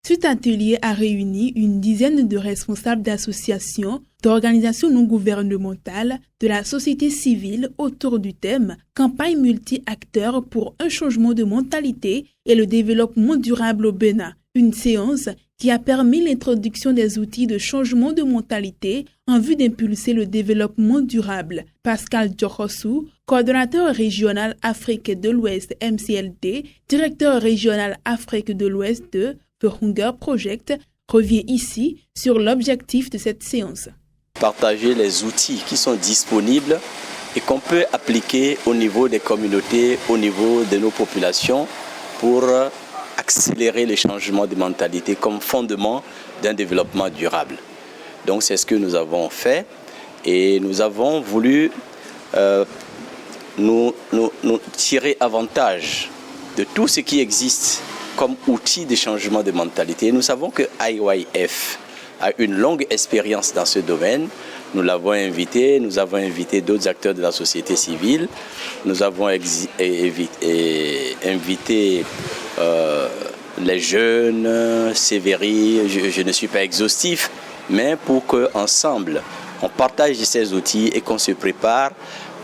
Cet atelier a réuni une dizaine de responsables d'associations, d'organisations non gouvernementales, de la société civile autour du thème « Campagne multi-acteurs pour un changement de mentalité et le développement durable au Bénin ». Une séance qui a permis l'introduction des outils de changement de mentalité en vue d'impulser le développement durable. Pascal Djokhossou, coordonnateur régional Afrique de l'Ouest MCLD, directeur régional Afrique de l'Ouest de The Hunger Project, revient ici sur l'objectif de cette séance. Partager les outils qui sont disponibles et qu'on peut appliquer au niveau des communautés, au niveau de nos populations pour accélérer les changements de mentalité comme fondement d'un développement durable. Donc c'est ce que nous avons fait et nous avons voulu nous tirer avantage de tout ce qui existe comme outil de changement de mentalité. Et nous savons que IYF a une longue expérience dans ce domaine. Nous l'avons invité, nous avons invité d'autres acteurs de la société civile, nous avons invité les jeunes, Sévéry, je ne suis pas exhaustif, mais pour qu'ensemble, on partage ces outils et qu'on se prépare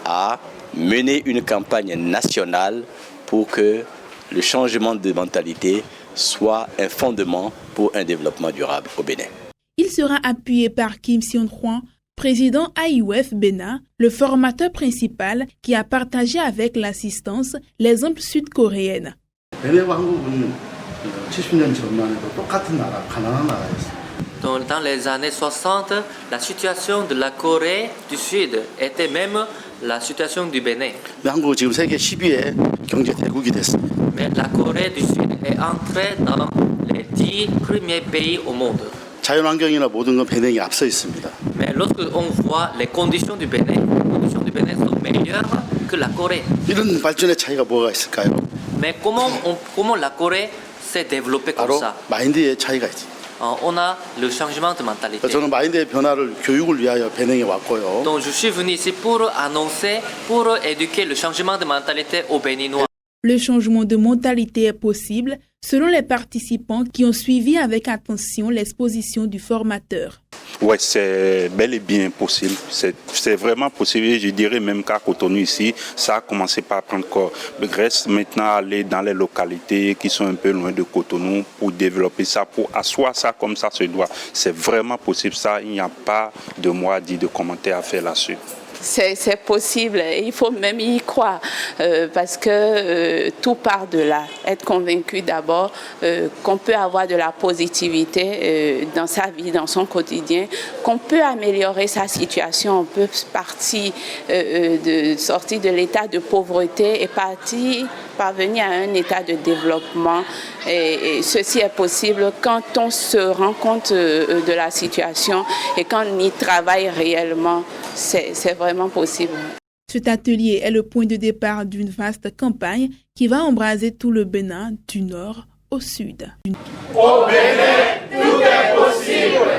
à mener une campagne nationale pour que le changement de mentalité soit un fondement pour un développement durable au Bénin. Il sera appuyé par Kim Sion-Hwan, président IYF Bénin, le formateur principal qui a partagé avec l'assistance l'exemple sud-coréenne. Dans les années 60, la situation de la Corée du Sud était même la situation du Bénin. Mais la Corée du Sud est entrée dans les 10 premiers pays au monde. Mais lorsque on voit les conditions du Bénin sont meilleures que la Corée. Mais comment la Corée s'est développée comme ça? On a le changement de mentalité. Donc je suis venu ici pour annoncer, pour éduquer le changement de mentalité aux Béninois. Le changement de mentalité est possible selon les participants qui ont suivi avec attention l'exposition du formateur. Oui, c'est bel et bien possible. C'est vraiment possible. Et je dirais même qu'à Cotonou ici, ça a commencé par prendre corps. Il reste maintenant à aller dans les localités qui sont un peu loin de Cotonou pour développer ça, pour asseoir ça comme ça se doit. C'est vraiment possible ça. Il n'y a pas de mot à dire, de commentaires à faire là-dessus. C'est possible, il faut même y croire parce que tout part de là. Être convaincu d'abord qu'on peut avoir de la positivité dans sa vie, dans son quotidien, qu'on peut améliorer sa situation, on peut sortir de l'état de pauvreté et parvenir à un état de développement. Et ceci est possible quand on se rend compte de la situation et quand on y travaille réellement. C'est vraiment possible. Cet atelier est le point de départ d'une vaste campagne qui va embraser tout le Bénin du nord au sud. Au Bénin, tout est possible.